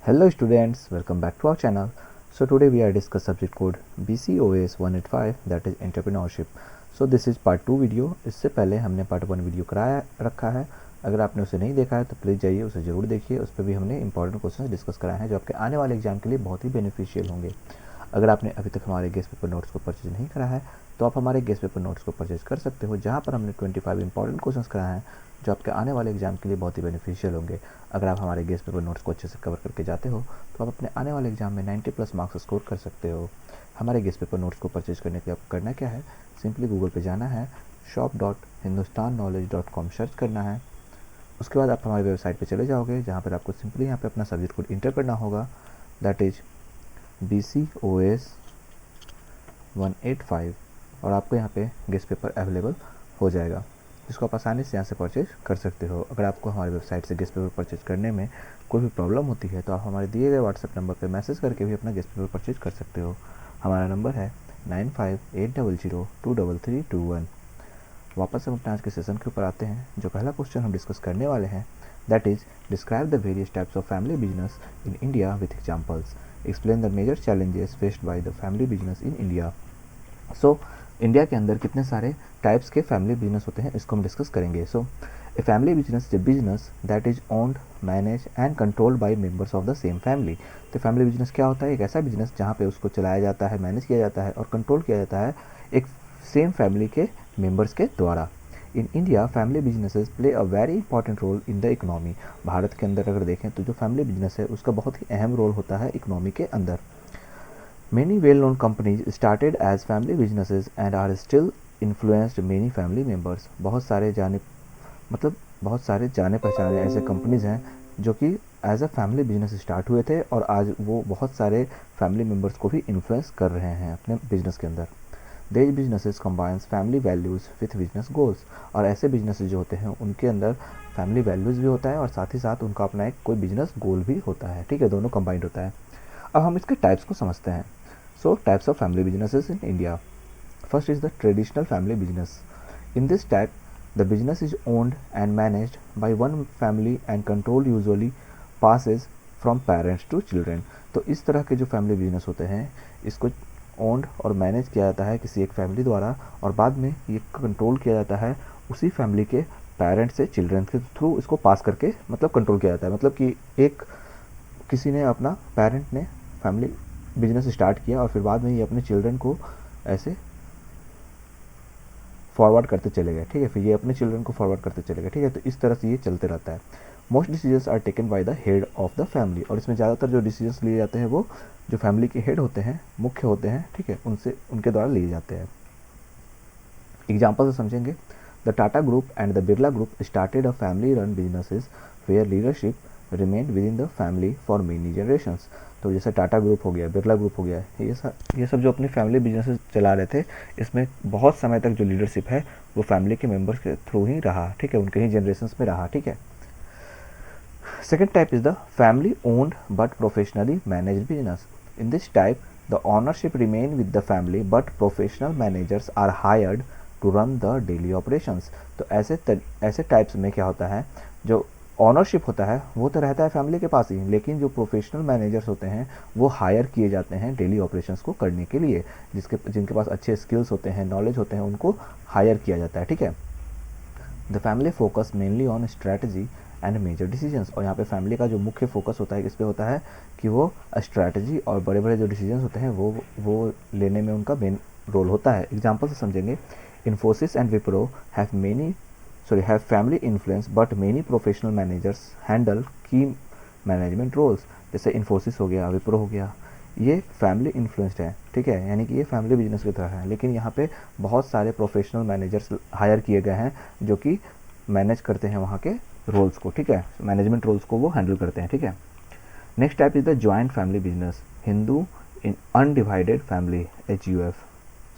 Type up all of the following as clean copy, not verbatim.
Hello students, welcome back to our channel. So today we are discuss subject code BCOS 185 that is entrepreneurship. So this is part 2 video. इससे पहले हमने part 1 video कराया रखा है. अगर आपने उसे नहीं देखा है तो प्लीज़ जाइए उसे ज़रूर देखिए. उस पर भी हमने इंपॉर्टेंट क्वेश्चंस डिस्कस कराए हैं जो आपके आने वाले एग्जाम के लिए बहुत ही बेनिफिशियल होंगे. अगर आपने अभी तक हमारे गेस्ट पेपर नोट्स को परचेज नहीं करा है तो आप हमारे गेस्ट पेपर नोट्स को परचेज कर सकते हो, जहाँ पर हमने 25 इंपॉर्टेंट क्वेश्चंस कराए हैं जो आपके आने वाले एग्जाम के लिए बहुत ही बेनिफिशियल होंगे. अगर आप हमारे गेस्ट पेपर नोट्स को अच्छे से कवर करके जाते हो तो आप अपने आने वाले एग्जाम में 90+ मार्क्स स्कोर कर सकते हो. हमारे गेस्ट पेपर नोट्स को परचेज करने के लिए आपको करना क्या है, सिंपली गूगल पे जाना है, shop.hindustanknowledge.com सर्च करना है. उसके बाद आप हमारी वेबसाइट पे चले जाओगे जहाँ पर आपको सिंपली यहाँ पे अपना सब्जेक्ट कोड इंटर करना होगा, दैट इज BCOS 185 और आपको यहाँ पे गेस्ट पेपर अवेलेबल हो जाएगा जिसको आप आसानी से यहाँ से परचेज कर सकते हो. अगर आपको हमारी वेबसाइट से गेस्ट पेपर परचेज करने में कोई भी प्रॉब्लम होती है तो आप हमारे दिए गए व्हाट्सएप नंबर पे मैसेज करके भी अपना गेस्ट पेपर परचेज कर सकते हो. हमारा नंबर है 9580023321. वापस हम अपने आज के सेशन के ऊपर आते हैं. जो पहला क्वेश्चन हम डिस्कस करने वाले हैं that is describe the various types of family business in India with examples. Explain the major challenges faced by the family business in India. So India के अंदर कितने सारे टाइप्स के फैमिली बिजनेस होते हैं इसको हम डिस्कस करेंगे. So a family business is a business that is owned, manage and controlled by members of the same family. तो फैमिली बिजनेस क्या होता है? एक ऐसा बिजनेस जहाँ पे उसको चलाया जाता है, मैनेज किया जाता है और कंट्रोल किया जाता है एक सेम फैमिली के मेंबर्स के द्वारा. In India family businesses play a very important role in the economy. Bharat के अंदर अगर देखें तो जो फैमिली बिजनेस है उसका बहुत ही अहम रोल होता है इकोनॉमी के अंदर. Many well-known companies started as family businesses and are still influenced many family members. बहुत सारे जाने पहचाने ऐसे कंपनीज हैं जो कि as a family business start हुए थे और आज वो बहुत सारे फैमिली मेम्बर्स को भी इन्फ्लुएंस कर रहे हैं अपने बिजनेस के अंदर. These businesses combines family values with business goals. और ऐसे बिजनेसेस जो होते हैं उनके अंदर फैमिली वैल्यूज़ भी होता है और साथ ही साथ उनका अपना एक कोई बिजनेस गोल भी होता है. ठीक है, दोनों कंबाइंड होता है. अब हम इसके टाइप्स को समझते हैं. So types of family businesses in India. First is the traditional family business. In this type, the business is owned and managed by one family and control usually passes from parents to children. तो इस तरह के जो family business होते हैं इसको owned और manage किया जाता है किसी एक फैमिली द्वारा और बाद में ये कंट्रोल किया जाता है उसी फैमिली के पेरेंट्स से चिल्ड्रन के थ्रू इसको पास करके मतलब कंट्रोल किया जाता है. मतलब कि एक किसी ने अपना पेरेंट ने फैमिली बिजनेस स्टार्ट किया और फिर बाद में ये अपने चिल्ड्रन को ऐसे फॉरवर्ड करते चले गए. ठीक है, फिर ये अपने चिल्ड्रन को फॉरवर्ड करते चले गए. ठीक है, तो इस तरह से ये चलते रहता है. Most decisions are taken by the head of the family. और इसमें ज़्यादातर जो डिसीजंस लिए जाते हैं वो जो फैमिली के हेड होते हैं, मुख्य होते हैं, ठीक है, उनके द्वारा लिए जाते हैं. एग्जाम्पल से समझेंगे. The Tata group and the Birla group started a family run businesses where leadership remain within the family for many generations. तो जैसे टाटा ग्रुप हो गया, बिरला ग्रुप हो गया, ये सब जो अपनी फैमिली बिजनेस चला रहे थे इसमें बहुत समय तक जो लीडरशिप है वो फैमिली के मेंबर्स के थ्रू ही रहा. ठीक है, उनके ही जनरेशंस में रहा. ठीक है. Second type is the family owned but professionally managed business. In this type the ownership remain with the family but professional managers are hired to run the daily operations. तो ऐसे टाइप्स में क्या होता है, जो ऑनरशिप होता है वो तो रहता है फैमिली के पास ही, लेकिन जो प्रोफेशनल मैनेजर्स होते हैं वो हायर किए जाते हैं डेली ऑपरेशंस को करने के लिए. जिनके पास अच्छे स्किल्स होते हैं, नॉलेज होते हैं, उनको हायर किया जाता है. ठीक है. The family focus mainly on strategy and major decisions. और यहाँ पे फैमिली का जो मुख्य फोकस होता है किस पे होता है कि वो स्ट्रैटेजी और बड़े बड़े जो डिसीजंस होते हैं वो लेने में उनका मेन रोल होता है. एग्जाम्पल से समझेंगे. Infosys and Wipro have family influence but many professional managers handle key management roles. जैसे इन्फोसिस हो गया, विप्रो हो गया, ये फैमिली इन्फ्लुएंस्ड है. ठीक है, यानी कि ये फैमिली बिजनेस की तरह है, लेकिन यहाँ पे बहुत सारे प्रोफेशनल मैनेजर्स हायर किए गए हैं जो कि मैनेज करते हैं वहाँ के रोल्स को. ठीक है, मैनेजमेंट रोल्स को वो हैंडल करते हैं. ठीक है. Next type is the joint family business. Hindu in undivided family, HUF.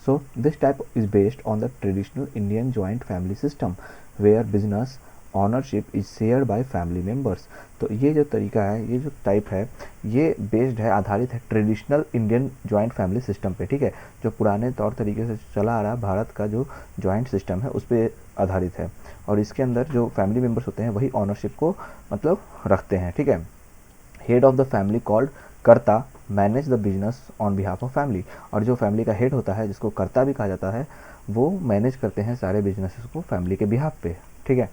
So this type is based on the traditional Indian joint family system where business ownership is shared by family members. तो ये जो तरीका है, ये जो type है, ये based है, आधारित है traditional Indian joint family system पे. ठीक है, जो पुराने तौर तरीके से चला आ रहा भारत का जो जॉइंट सिस्टम है उस पर आधारित है. और इसके अंदर जो फैमिली मेम्बर्स होते हैं वही ऑनरशिप को मतलब रखते हैं. ठीक है. Head of the family called karta manage the business on behalf of family, और जो फैमिली का हेड होता है जिसको कर्ता भी कहा जाता है वो मैनेज करते हैं सारे बिजनेसेस को फैमिली के बिहाफ पे, ठीक है।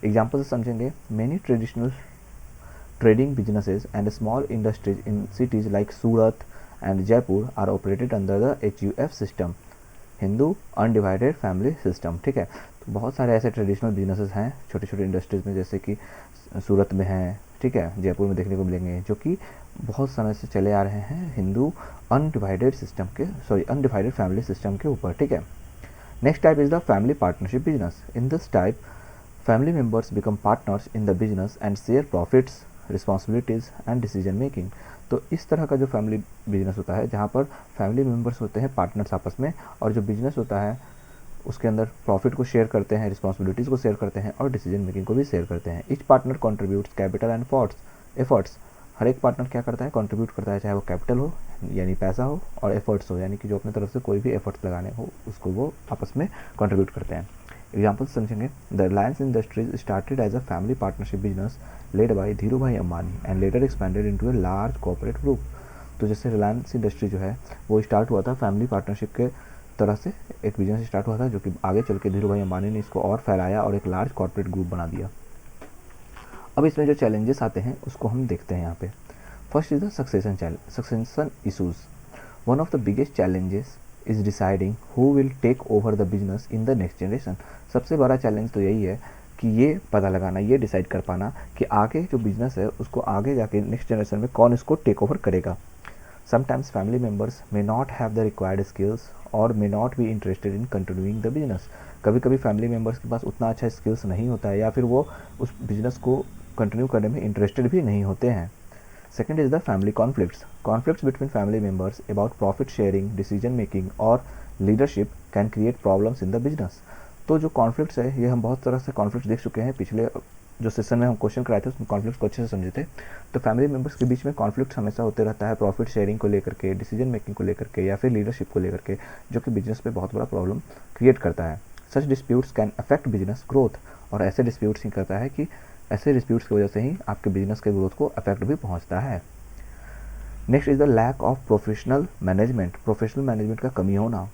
एग्जाम्पल से समझेंगे, many traditional trading businesses and small industries in cities like Surat and Jaipur are operated under the HUF system, Hindu undivided family system, ठीक है। तो बहुत सारे ऐसे ट्रेडिशनल बिजनेसेस हैं छोटे छोटे इंडस्ट्रीज में, जैसे कि सूरत में हैं, ठीक है, जयपुर में देखने को मिलेंगे, जो कि बहुत समय से चले आ रहे हैं हिंदू अनडिवाइडेड सिस्टम के, अनडिवाइडेड फैमिली सिस्टम के ऊपर, ठीक है। Next type is the family partnership business. In this type family members become partners in the business and share profits, responsibilities and decision making. तो इस तरह का जो फैमिली बिजनेस होता है जहाँ पर फैमिली मेम्बर्स होते हैं पार्टनर्स आपस में, और जो बिजनेस होता है उसके अंदर प्रॉफिट को शेयर करते हैं, रिस्पॉन्सिबिलिटीज़ को शेयर करते हैं और डिसीजन मेकिंग को भी शेयर करते हैं। Each partner contributes capital and efforts. हर एक पार्टनर क्या करता है, कंट्रीब्यूट करता है, चाहे वो कैपिटल हो यानी पैसा हो और एफर्ट्स हो यानी कि जो अपनी तरफ से कोई भी एफर्ट्स लगाने हो उसको वो आपस में कंट्रीब्यूट करते हैं। एग्जाम्पल समझेंगे, the Reliance Industries started as a family partnership business led by Dhirubhai Ambani and later expanded into a large corporate group. तो जैसे रिलायंस इंडस्ट्री जो है वो स्टार्ट हुआ था फैमिली पार्टनरशिप के तरह से, एक बिजनेस स्टार्ट हुआ था जो कि आगे चल के धीरू भाई अम्बानी ने इसको और फैलाया और एक लार्ज कॉर्पोरेट ग्रुप बना दिया। अब इसमें जो चैलेंजेस आते हैं उसको हम देखते हैं यहाँ पे। First is the succession issues. One of the biggest challenges is deciding who will take over the business in the next generation. सबसे बड़ा चैलेंज तो यही है कि ये पता लगाना, ये डिसाइड कर पाना कि आगे जो बिजनेस है उसको आगे जाके नेक्स्ट जनरेशन में कौन इसको टेक ओवर करेगा। Sometimes family members may not have the required skills और may not be interested in continuing the business. कभी कभी फैमिली मेम्बर्स के पास उतना अच्छा स्किल्स नहीं होता है या फिर वो उस बिजनेस को कंटिन्यू करने में इंटरेस्टेड भी नहीं होते हैं। Second is the family conflicts. Conflicts between family members about profit sharing, decision making और leadership can create problems in the business. तो जो कॉन्फ्लिक्ट्स है ये हम बहुत तरह से कॉन्फ्लिक्ट्स देख चुके हैं, पिछले जो सेशन में हम क्वेश्चन कराए थे उसमें कॉन्फ्लिक्ट्स को अच्छे से समझे थे। तो फैमिली मेम्बर्स के बीच में कॉन्फ्लिक्ट हमेशा होते रहता है प्रॉफिट शेयरिंग को लेकर के, डिसीजन मेकिंग को लेकर के या फिर लीडरशिप को लेकर के, जो कि बिजनेस पे बहुत बड़ा प्रॉब्लम क्रिएट करता है। Such disputes can affect business growth, और ऐसे डिस्प्यूट्स ही करता है कि ऐसे डिस्प्यूट्स की वजह से ही आपके बिजनेस के ग्रोथ को अफेक्ट भी पहुंचता है। Next is the lack of professional management. Professional management का कमी होना।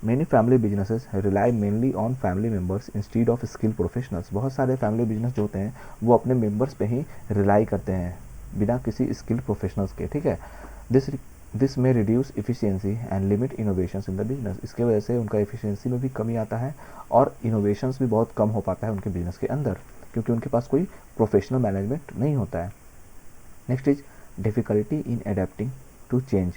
Many family businesses rely mainly on family members instead of skill professionals. बहुत सारे फैमिली बिजनेस जो होते हैं वो अपने मेम्बर्स पे ही रिलाई करते हैं बिना किसी स्किल प्रोफेशनल्स के, ठीक है। दिस में reduce efficiency and limit innovations in the business. इसके वजह से उनका इफिशियंसी में भी कमी आता है और इनोवेशंस भी बहुत कम हो पाता है उनके बिजनेस के अंदर, क्योंकि उनके पास कोई प्रोफेशनल मैनेजमेंट नहीं होता है। Next is difficulty in adapting to change.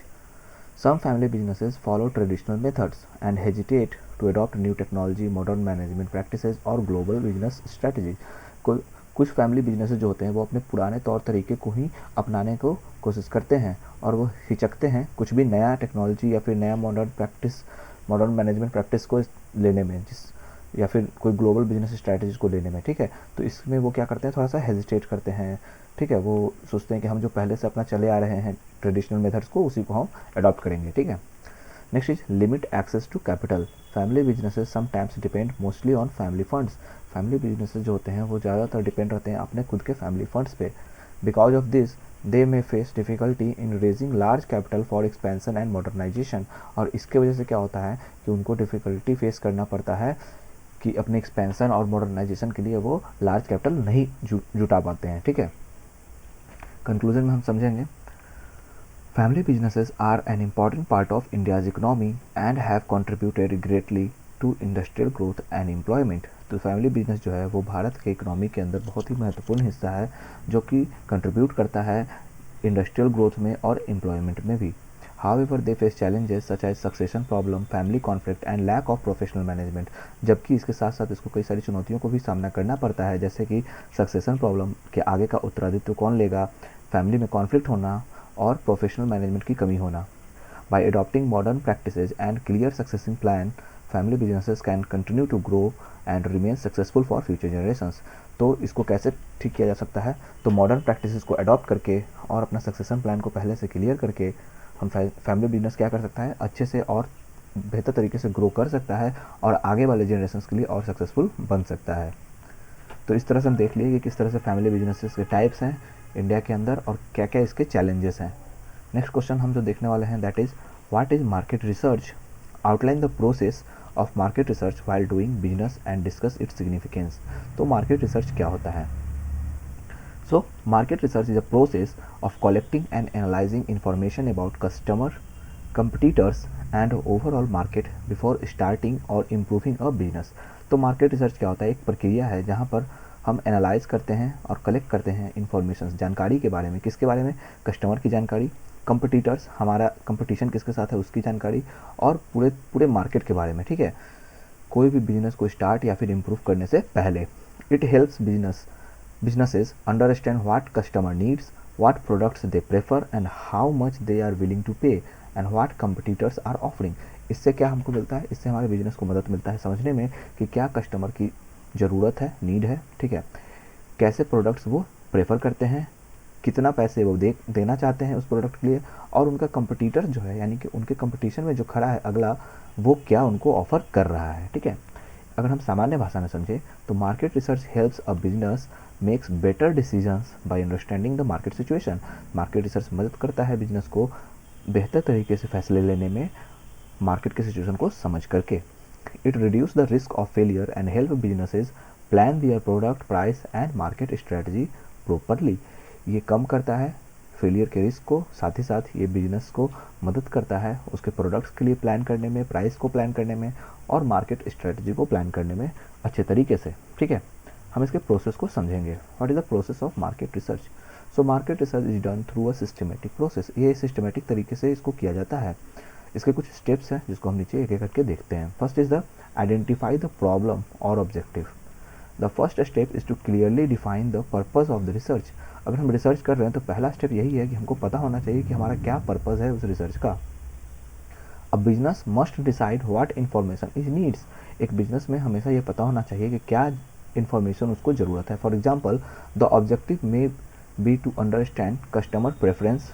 Some family businesses follow traditional methods and hesitate to adopt new technology, modern management practices और ग्लोबल बिजनेस स्ट्रेटजी। कुछ फैमिली बिजनेसेस जो होते हैं वो अपने पुराने तौर तरीके को ही अपनाने को कोशिश करते हैं और वो हिचकते हैं कुछ भी नया टेक्नोलॉजी या फिर नया मॉडर्न मैनेजमेंट प्रैक्टिस को लेने में, या फिर कोई ग्लोबल बिजनेस स्ट्रैटेजीज को लेने में, ठीक है। तो इसमें वो क्या करते हैं, थोड़ा सा हेजिटेट करते हैं, ठीक है। वो सोचते हैं कि हम जो पहले से अपना चले आ रहे हैं ट्रेडिशनल मेथड्स को उसी को हम अडॉप्ट करेंगे, ठीक है। Next is limit access to capital. Family businesses sometimes depend mostly on family funds. Family businesses जो होते हैं वो ज़्यादातर डिपेंड रहते हैं अपने खुद के फैमिली फंड्स पे। Because of this they may face difficulty in raising large capital for expansion and modernisation. और इसके वजह से क्या होता है कि उनको डिफ़िकल्टी फेस करना पड़ता है कि अपने एक्सपेंशन और मॉडर्नाइजेशन के लिए वो लार्ज कैपिटल नहीं जुटा पाते हैं, ठीक है। कंक्लूजन में हम समझेंगे, family businesses are an important part of India's economy and have contributed greatly to industrial growth and employment. तो फैमिली बिजनेस जो है वो भारत के इकोनॉमी के अंदर बहुत ही महत्वपूर्ण हिस्सा है जो कि कंट्रीब्यूट करता है इंडस्ट्रियल ग्रोथ में और एम्प्लॉयमेंट में भी। However, they face challenges such as succession problem, family conflict and lack of professional management। जबकि इसके साथ साथ इसको कई सारी चुनौतियों को भी सामना करना पड़ता है, जैसे कि सक्सेशन प्रॉब्लम के आगे का उत्तराधित्व कौन लेगा, फैमिली में कॉन्फ्लिक्ट होना और प्रोफेशनल मैनेजमेंट की कमी होना। By adopting modern practices and clear succession plan, family businesses can continue to grow and remain successful for future generations। तो इसको कैसे ठीक किया जा सकता है, तो मॉडर्न प्रैक्टिसेस को अडॉप्ट करके और अपना सक्सेशन प्लान को पहले से क्लियर करके हम फैमिली बिजनेस क्या कर सकता है, अच्छे से और बेहतर तरीके से ग्रो कर सकता है और आगे वाले जनरेशन्स के लिए और सक्सेसफुल बन सकता है। तो इस तरह से हम देख लिए कि किस तरह से फैमिली बिजनेसेस के टाइप्स हैं, इंडिया के अंदर और क्या क्या इसके चैलेंजेस हैं। नेक्स्ट क्वेश्चन हम जो देखने वाले हैं that is what is market research, outline the process of market research while doing business and discuss its significance. तो मार्केट रिसर्च क्या होता है? So, market research is a process of collecting and analyzing information about customer, competitors and overall market before starting or improving a business। तो market research क्या होता है? एक प्रक्रिया है जहाँ पर हम एनालाइज करते हैं और कलेक्ट करते हैं इंफॉर्मेशन, जानकारी के बारे में। किसके बारे में? कस्टमर की जानकारी, कंपटीटर्स, हमारा कंपटीशन किसके साथ है उसकी जानकारी, और पूरे पूरे मार्केट के बारे में। ठीक है, कोई भी बिजनेस को स्टार्ट या फिर इम्प्रूव करने से पहले। It helps businesses understand what customer needs, what products they prefer and how much they are willing to pay and what competitors are offering। इससे क्या हमको मिलता है? इससे हमारे बिजनेस को मदद मिलता है समझने में कि क्या कस्टमर की ज़रूरत है, नीड है, ठीक है, कैसे प्रोडक्ट्स वो प्रेफर करते हैं, कितना पैसे वो देना चाहते हैं उस प्रोडक्ट के लिए, और उनका कंपटीटर जो है यानी कि उनके कंपटीशन में जो खड़ा है अगला, वो क्या उनको ऑफर कर रहा है। ठीक है, अगर हम सामान्य भाषा में समझें तो market research helps a business makes better decisions by understanding the market situation. Market research मदद करता है बिजनेस को बेहतर तरीके से फैसले लेने में मार्केट के सिचुएशन को समझ करके। It reduce the risk of failure and help businesses plan their product price and market strategy properly. ये कम करता है फेलियर के रिस्क को, साथ ही साथ ये बिजनेस को मदद करता है उसके प्रोडक्ट्स के लिए प्लान करने में, प्राइस को प्लान करने में और मार्केट स्ट्रेटजी को प्लान करने में अच्छे तरीके से। ठीक है, हम इसके प्रोसेस को समझेंगे। What is the process of market research? So market research is done through a systematic process. ये सिस्टमेटिक तरीके से इसको किया जाता है। इसके कुछ स्टेप्स हैं जिसको हम नीचे एक एक करके देखते हैं। First is the identify the problem और objective. The first step is to clearly define the purpose of the research. अगर हम रिसर्च कर रहे हैं तो पहला स्टेप यही है कि हमको पता होना चाहिए कि हमारा क्या पर्पज़ है उस रिसर्च का। A business must decide what information is needs. एक बिजनेस में हमेशा ये पता होना चाहिए कि क्या इन्फॉर्मेशन उसको ज़रूरत है। For example, the objective may be to understand customer preference,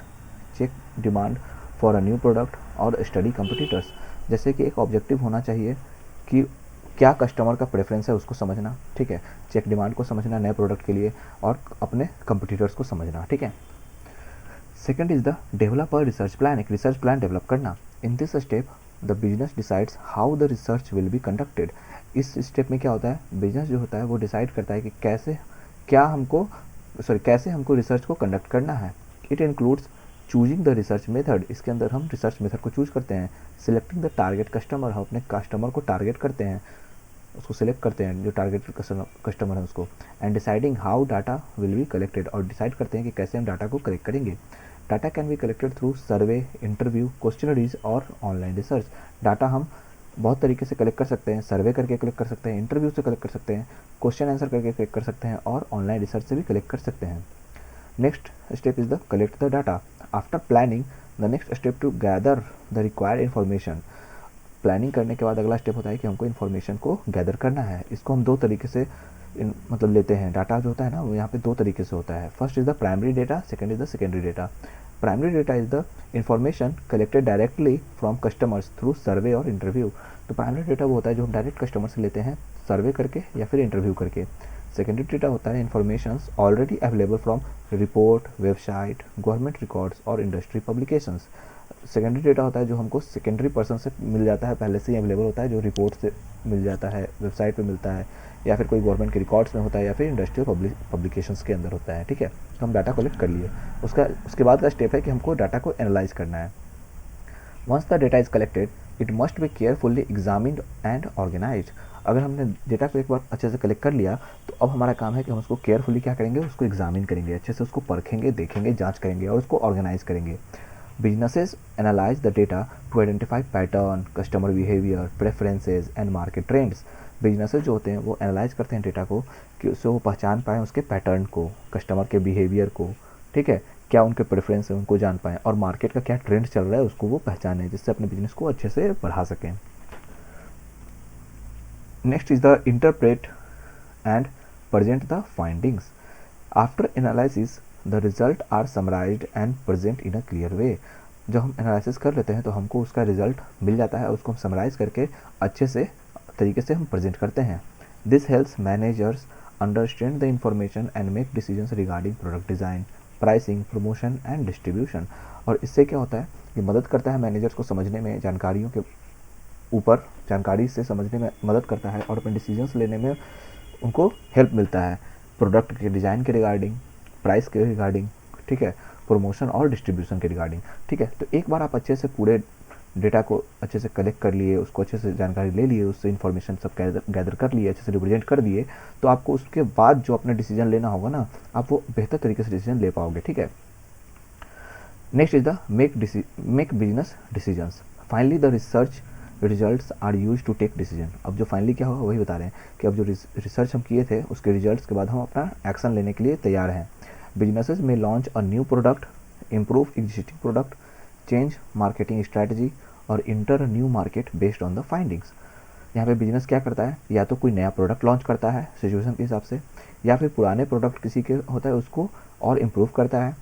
check demand for a new product और स्टडी कंपटीटर्स। जैसे कि एक ऑब्जेक्टिव होना चाहिए कि क्या कस्टमर का प्रेफरेंस है उसको समझना, ठीक है, चेक डिमांड को समझना नए प्रोडक्ट के लिए और अपने कंपटीटर्स को समझना। ठीक है, second is the develop a research plan. एक रिसर्च प्लान डेवलप करना। In this step the business decides how the research will be conducted. इस स्टेप में क्या होता है? बिजनेस जो होता है वो डिसाइड करता है कि कैसे हमको रिसर्च को कंडक्ट करना है। It includes choosing the research method. इसके अंदर हम रिसर्च मेथड को चूज करते हैं। सिलेक्टिंग द टारगेट कस्टमर, हम अपने कस्टमर को टारगेट करते हैं, उसको सिलेक्ट करते हैं जो टारगेट कस्टमर है उसको। And deciding how data will be collected, और डिसाइड करते हैं कि कैसे हम डाटा को कलेक्ट करेंगे। Data can be collected through survey, interview, questionnaires और ऑनलाइन रिसर्च। डाटा हम बहुत तरीके से कलेक्ट कर सकते हैं। सर्वे करके कलेक्ट कर सकते हैं, इंटरव्यू से कलेक्ट कर सकते हैं, क्वेश्चन आंसर करके कलेक्ट कर सकते हैं और ऑनलाइन रिसर्च से भी कलेक्ट कर सकते हैं। Next step is the collect the data. After planning the next step to gather the required information. Planning करने के बाद अगला स्टेप होता है कि हमको इन्फॉर्मेशन को गैदर करना है। इसको हम दो तरीके से मतलब लेते हैं। डाटा जो होता है ना वो यहाँ पे दो तरीके से होता है। First is the primary data, second is the secondary data. Primary data is the information collected directly from customers through survey और इंटरव्यू। तो प्राइमरी डेटा वो होता है जो हम डायरेक्ट कस्टमर से लेते हैं सर्वे करके या फिर इंटरव्यू करके। सेकेंडरी डेटा होता है information already available from report, website, government records और इंडस्ट्री पब्लिकेशंस। सेकेंडरी डेटा होता है जो हमको सेकेंडरी पर्सन से मिल जाता है, पहले से ही अवेलेबल होता है, जो रिपोर्ट से मिल जाता है, वेबसाइट पे मिलता है या फिर कोई गवर्नमेंट के रिकॉर्ड्स में होता है या फिर इंडस्ट्रियल पब्लिकेशंस के अंदर होता है। ठीक है, तो हम डाटा कलेक्ट कर लिए। उसके बाद का स्टेप है कि हमको डाटा को एनालाइज करना है। Once the data is collected it must be carefully examined and organised. अगर हमने डेटा को एक बार अच्छे से कलेक्ट कर लिया तो अब हमारा काम है कि हम उसको केयरफुली क्या करेंगे, उसको एग्जामिन करेंगे, अच्छे से उसको परखेंगे, देखेंगे, जांच करेंगे और उसको ऑर्गेनाइज करेंगे। Businesses analyze the data to identify pattern, customer behavior, preferences and market trends. Businesses जो होते हैं वो एनालाइज करते हैं डेटा को कि उससे वो पहचान पाएँ उसके पैटर्न को, कस्टमर के बिहेवियर को, ठीक है, क्या उनके प्रेफरेंस है उनको जान पाएँ और मार्केट का क्या ट्रेंड चल रहा है उसको वो पहचानें, जिससे अपने बिजनेस को अच्छे से बढ़ा सकें। Next is the interpret and present the findings. After analysis the result are summarised and present in a clear way. जब हम एनालिसिस कर लेते हैं तो हमको उसका रिजल्ट मिल जाता है, उसको हम समराइज करके अच्छे से तरीके से हम प्रेजेंट करते हैं। This helps managers understand the information and make decisions regarding product design, pricing, promotion and distribution. और इससे क्या होता है, ये मदद करता है मैनेजर्स को समझने में, जानकारियों के ऊपर जानकारी से समझने में मदद करता है और अपने डिसीजंस लेने में उनको हेल्प मिलता है, प्रोडक्ट के डिज़ाइन के रिगार्डिंग, प्राइस के रिगार्डिंग, ठीक है, प्रमोशन और डिस्ट्रीब्यूशन के रिगार्डिंग, ठीक है। तो एक बार आप अच्छे से पूरे डेटा को अच्छे से कलेक्ट कर लिए, उसको अच्छे से जानकारी ले लिए, उससे इन्फॉर्मेशन सब गैदर कर लिए, अच्छे से रिप्रेजेंट कर दिए, तो आपको उसके बाद जो अपना डिसीजन लेना होगा ना, आप वो बेहतर तरीके से डिसीजन ले पाओगे, ठीक है। Next is the make business decisions. Finally the research results are use to take decision. अब जो फाइनली क्या होगा वही बता रहे हैं कि अब जो रिसर्च हम किए थे उसके रिजल्ट्स के बाद हम अपना एक्शन लेने के लिए तैयार हैं। बिजनेसेस में launch a new product, improve existing product, change marketing strategy और enter new market based on the findings. यहाँ पे बिजनेस क्या करता है, या तो कोई नया प्रोडक्ट लॉन्च करता है सिचुएशन के हिसाब से, या फिर पुराने प्रोडक्ट किसी के होता है उसको और इम्प्रूव करता है,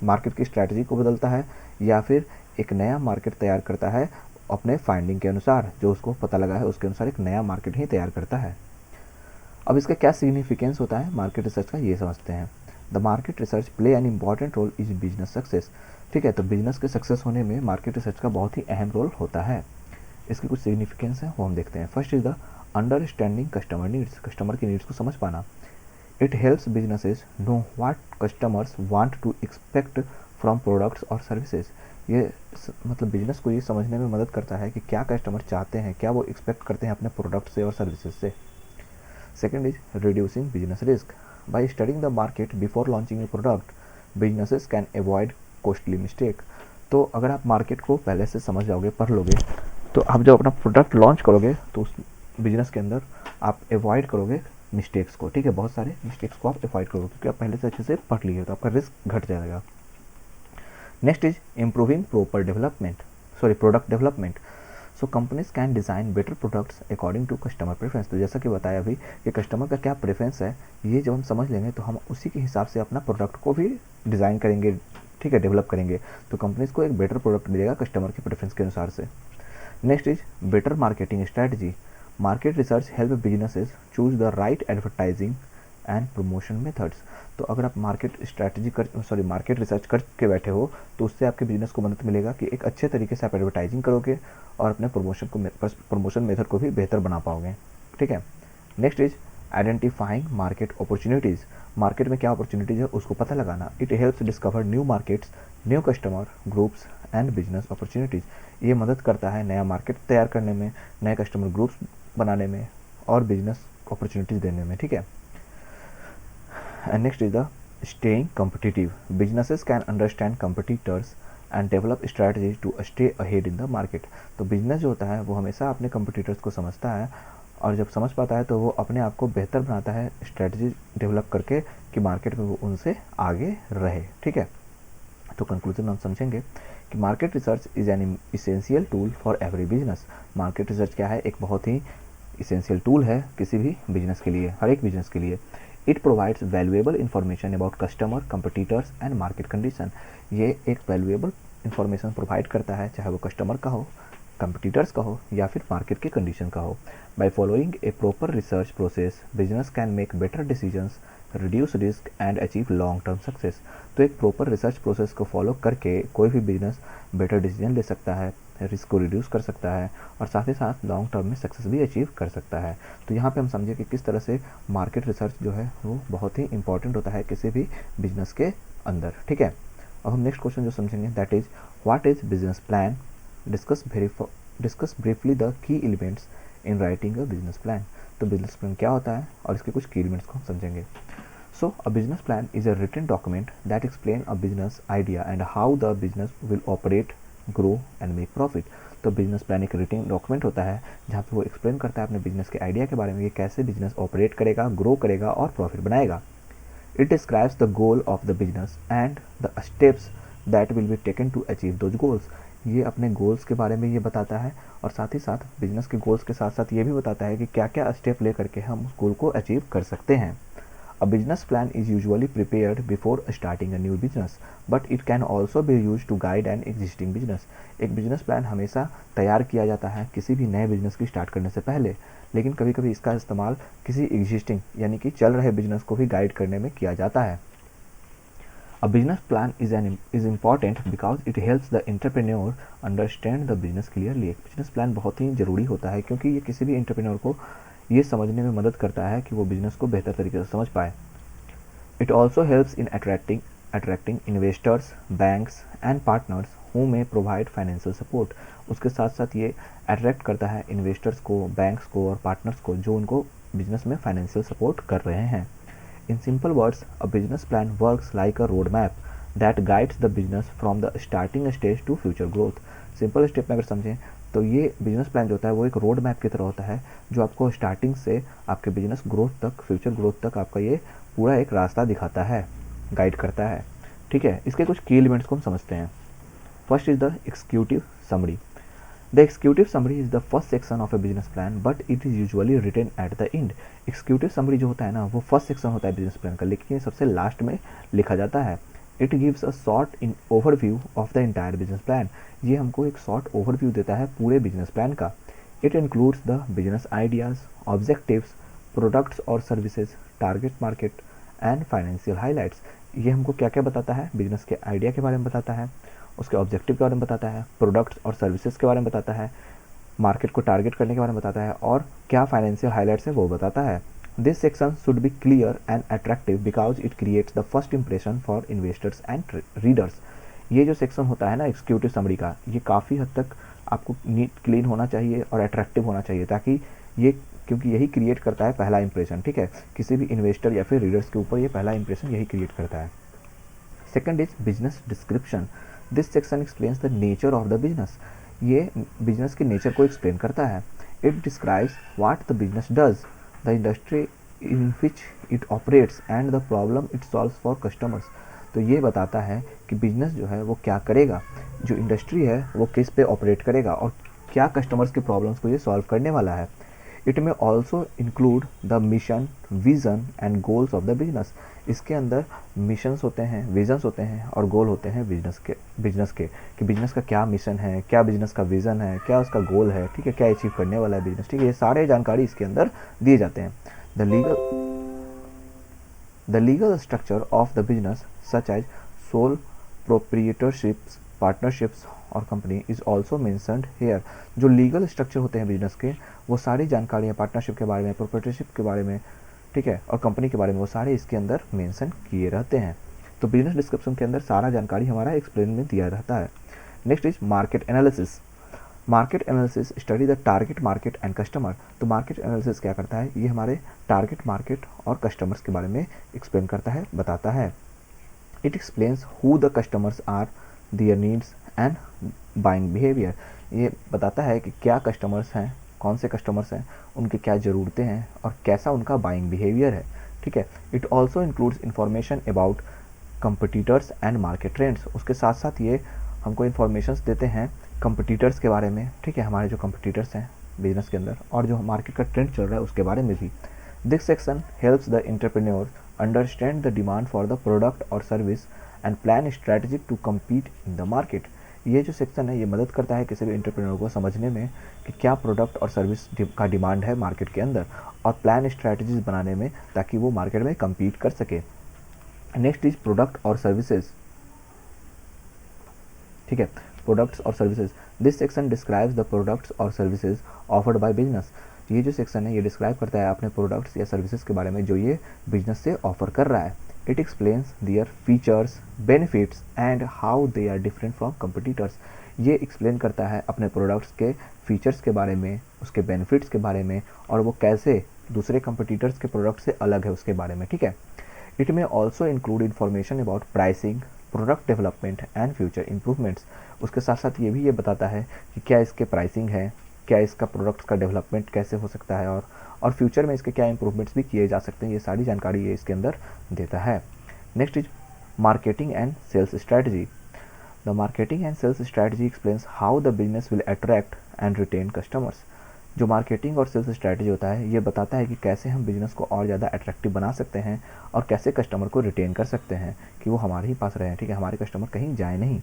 मार्केट की स्ट्रैटेजी को बदलता है, या फिर एक नया मार्केट तैयार करता है अपने फाइंडिंग के अनुसार, जो उसको पता लगा है उसके अनुसार एक नया मार्केट ही तैयार करता है। अब इसका क्या सिग्निफिकेंस होता है मार्केट रिसर्च का, ये समझते हैं। The market research play an important role is business success. ठीक है, तो बिजनेस के सक्सेस होने में मार्केट रिसर्च का बहुत ही अहम रोल होता है। इसके कुछ सिग्निफिकेंस है वो हम देखते हैं। First is the understanding customer needs, customer की नीड्स को समझ पाना। It helps businesses know what customers want to expect from products और सर्विसेज। ये मतलब बिजनेस को ये समझने में मदद करता है कि क्या कस्टमर चाहते हैं, क्या वो एक्सपेक्ट करते हैं अपने प्रोडक्ट से और सर्विसेज से। Second is reducing business risk. By studying the market before launching A product, businesses can avoid costly mistake. तो अगर आप मार्केट को पहले से समझ जाओगे, पढ़ लोगे, तो आप जब अपना प्रोडक्ट लॉन्च करोगे तो उस बिजनेस के अंदर आप अवॉइड करोगे मिस्टेक्स को। ठीक है, बहुत सारे मिस्टेक्स को आप अवॉइड करोगे क्योंकि आप पहले से अच्छे से पढ़ लिए, तो आपका रिस्क घट जाएगा। Next is improving product development. So companies can design better products according to customer preference. तो जैसा कि बताया अभी कि कस्टमर का क्या प्रेफरेंस है, ये जब हम समझ लेंगे तो हम उसी के हिसाब से अपना प्रोडक्ट को भी डिज़ाइन करेंगे, ठीक है, डेवलप करेंगे। तो कंपनीज को एक बेटर प्रोडक्ट मिलेगा कस्टमर के प्रेफरेंस के अनुसार से। Next is better marketing strategy. Market research help businesses choose the right advertising and promotion methods. तो अगर आप मार्केट रिसर्च करके बैठे हो तो उससे आपके बिजनेस को मदद मिलेगा कि एक अच्छे तरीके से आप एडवर्टाइजिंग करोगे और अपने प्रमोशन मेथड को भी बेहतर बना पाओगे। ठीक है। Next is identifying market opportunities. Market में क्या अपॉर्चुनिटीज़ है उसको पता लगाना। It helps discover new markets, new customer groups and business opportunities. ये मदद करता है नया मार्केट तैयार करने में, नए कस्टमर ग्रुप्स बनाने में और बिजनेस अपॉर्चुनिटीज़ देने में। ठीक है। And next is the staying competitive. Businesses can understand competitors and develop strategies to stay ahead in the market. तो बिजनेस जो होता है वो हमेशा अपने कंपटीटर्स को समझता है और जब समझ पाता है तो वो अपने आप को बेहतर बनाता है स्ट्रेटजी डेवलप करके कि मार्केट में वो उनसे आगे रहे। ठीक है। तो कंक्लूजन में हम समझेंगे कि market research is an essential tool for every business. Market research क्या है, एक बहुत ही इसेंशियल टूल है किसी भी बिजनेस के लिए, हर एक बिजनेस के लिए। It provides valuable information about customer, competitors and market condition. ये एक वैल्यूएबल इंफॉर्मेशन प्रोवाइड करता है, चाहे वो कस्टमर का हो, कंपटीटर्स का हो या फिर मार्केट के कंडीशन का हो। By following A proper research process, business can make better decisions, reduce risk and achieve long term success. तो एक प्रॉपर रिसर्च प्रोसेस को फॉलो करके कोई भी बिजनेस बेटर डिसीजन ले सकता है, रिस्क को रिड्यूस कर सकता है और साथ ही साथ लॉन्ग टर्म में सक्सेस भी अचीव कर सकता है। तो यहाँ पे हम समझे कि किस तरह से मार्केट रिसर्च जो है वो बहुत ही इंपॉर्टेंट होता है किसी भी बिजनेस के अंदर। ठीक है। अब हम नेक्स्ट क्वेश्चन जो समझेंगे that is what is business plan. Discuss briefly the key elements in writing a business plan. तो बिजनेस प्लान क्या होता है और इसके कुछ की एलिमेंट्स को हम समझेंगे। So a business plan is a written document that explains a business idea and how the business will operate, grow and make profit. तो बिजनेस प्लान एक रिटन डॉक्यूमेंट होता है जहाँ पे वो एक्सप्लेन करता है अपने बिजनेस के आइडिया के बारे में, ये कैसे बिजनेस ऑपरेट करेगा, ग्रो करेगा और प्रॉफिट बनाएगा। It describes the goal of the business and the steps that will be taken to achieve those goals. ये अपने गोल्स के बारे में ये बताता है और साथ ही साथ बिजनेस के गोल्स के साथ साथ ये भी बताता है कि क्या क्या स्टेप ले करके हम उस गोल को अचीव कर सकते हैं। A business plan is usually prepared before starting a new business, but it can also be used to guide an existing business. एक बिजनेस प्लान हमेशा तैयार किया जाता है किसी भी नए बिजनेस की स्टार्ट करने से पहले, लेकिन कभी कभी इसका इस्तेमाल किसी एग्जिस्टिंग यानी कि चल रहे बिजनेस को भी गाइड करने में किया जाता है। A business plan is important because it helps the entrepreneur understand the business clearly. एक बिजनेस प्लान बहुत ही ज़रूरी होता है क्योंकि ये किसी भी एंटरप्रेन्योर को ये समझने में मदद करता है कि वो बिजनेस को बेहतर तरीके से समझ पाए. It also helps in attracting investors, banks and partners who may provide financial support. उसके साथ साथ ये अट्रैक्ट करता है इन्वेस्टर्स को, बैंक्स को और पार्टनर्स को जो उनको बिजनेस में फाइनेंशियल सपोर्ट कर रहे हैं. In simple words, a business plan works like a roadmap that guides the business from the starting stage to future growth. Simple step में अगर समझें तो ये बिजनेस प्लान जो होता है वो एक रोड मैप की तरह होता है जो आपको स्टार्टिंग से आपके बिजनेस ग्रोथ तक, फ्यूचर ग्रोथ तक आपका ये पूरा एक रास्ता दिखाता है, गाइड करता है. ठीक है, इसके कुछ की एलिमेंट्स को हम समझते हैं. First is the executive summary. The executive summary is the first section of a business plan, but it is usually written at the end. Executive summary जो होता है ना वो फर्स्ट सेक्शन होता है बिजनेस प्लान का, लेकिन ये सबसे लास्ट में लिखा जाता है. It gives a short in overview of the entire business plan. ये हमको एक शॉर्ट ओवरव्यू देता है पूरे बिजनेस प्लान का. It includes the business ideas, objectives, products और services, target market and financial highlights. ये हमको क्या क्या बताता है, बिजनेस के आइडिया के बारे में बताता है, उसके ऑब्जेक्टिव के बारे में बताता है, प्रोडक्ट्स और सर्विसेज के बारे में बताता है, मार्केट को टारगेट करने के बारे में बताता है और क्या फाइनेंशियल हाइलाइट्स है वो बताता है. This section should be clear and attractive because it creates the first impression for investors and readers. ये जो सेक्शन होता है ना एग्जीक्यूटिव समरी का, ये काफ़ी हद तक आपको नीट क्लीन होना चाहिए और अट्रैक्टिव होना चाहिए ताकि ये, क्योंकि यही क्रिएट करता है पहला इंप्रेशन. ठीक है, किसी भी इन्वेस्टर या फिर रीडर्स के ऊपर ये पहला इंप्रेशन यही क्रिएट करता है. Second is business description. This section explains the nature of the business. ये बिजनेस के नेचर को एक्सप्लेन करता है. It describes what the business does, the industry in which it operates and the problem it solves for customers. तो ये बताता है कि बिजनेस जो है वो क्या करेगा, जो इंडस्ट्री है वो किस पे ऑपरेट करेगा और क्या कस्टमर्स के प्रॉब्लम्स को ये सॉल्व करने वाला है. इट में also include the mission, vision and goals of the business. इसके अंदर मिशंस होते हैं, विजन्स होते हैं और गोल होते हैं बिजनेस के कि बिजनेस का क्या मिशन है, क्या बिजनेस का विज़न है, क्या उसका गोल है. ठीक है, क्या अचीव करने वाला है बिजनेस. ठीक है, ये सारे जानकारी इसके अंदर दिए जाते हैं. The legal structure of the business such as sole proprietorships, partnerships और company is also mentioned here. जो लीगल स्ट्रक्चर होते हैं बिजनेस के वो सारी जानकारियाँ पार्टनरशिप के बारे में, प्रोप्रिएटरशिप के बारे में, ठीक है, और कंपनी के बारे में वो सारे इसके अंदर मेंशन किए रहते हैं. तो बिजनेस डिस्क्रिप्शन के अंदर सारा जानकारी हमारा एक्सप्लेन में दिया रहता है. Next is market analysis. Market analysis study the target market and customer. तो मार्केट एनालिसिस क्या करता है, ये हमारे टारगेट मार्केट और कस्टमर्स के बारे में एक्सप्लेन करता है, बताता है. It explains who the customers are, their needs and buying behaviour. ये बताता है कि क्या कस्टमर्स हैं, कौन से कस्टमर्स हैं, उनकी क्या ज़रूरतें हैं और कैसा उनका बाइंग बिहेवियर है. ठीक है, it also includes information about competitors and market trends. उसके साथ साथ ये हमको इन्फॉर्मेशंस देते हैं कंपटीटर्स के बारे में. ठीक है, हमारे जो कंपटीटर्स हैं बिजनेस के अंदर और जो मार्केट का ट्रेंड चल रहा है उसके बारे में भी. This section helps the entrepreneur understand the demand for the product और service and plan strategy to compete in the market. ये जो सेक्शन है ये मदद करता है किसी भी एंटरप्रेन्योर को समझने में कि क्या प्रोडक्ट और सर्विस का डिमांड है मार्केट के अंदर और प्लान स्ट्रैटेजीज बनाने में ताकि वो मार्केट में कम्पीट कर सके. नेक्स्ट इज प्रोडक्ट और सर्विसेज. ठीक है, प्रोडक्ट्स और services. This section describes the products और सर्विसेज ऑफर्ड बाय बिजनेस. ये जो सेक्शन है ये डिस्क्राइब करता है अपने प्रोडक्ट्स या सर्विसेज के बारे में जो ये बिजनेस से ऑफर कर रहा है. It explains their features, benefits and how they are different from competitors. ये एक्सप्लेन करता है अपने प्रोडक्ट्स के फीचर्स के बारे में, उसके बेनिफिट्स के बारे में और वो कैसे दूसरे कंपटीटर्स के प्रोडक्ट से अलग है उसके बारे में. ठीक है, इट में also include information about pricing, product development and future improvements. उसके साथ साथ ये भी ये बताता है कि क्या इसके प्राइसिंग है, क्या इसका प्रोडक्ट्स का डेवलपमेंट कैसे हो सकता है और फ्यूचर में इसके क्या इंप्रूवमेंट्स भी किए जा सकते हैं. ये सारी जानकारी ये इसके अंदर देता है. Next is marketing and sales strategy. The marketing and sales strategy explains how the business will attract and retain customers. जो मार्केटिंग और सेल्स स्ट्रैटेजी होता है ये बताता है कि कैसे हम बिजनेस को और ज़्यादा अट्रैक्टिव बना सकते हैं और कैसे कस्टमर को रिटेन कर सकते हैं कि वो हमारे ही पास रहें. ठीक है, हमारे कस्टमर कहीं जाए नहीं.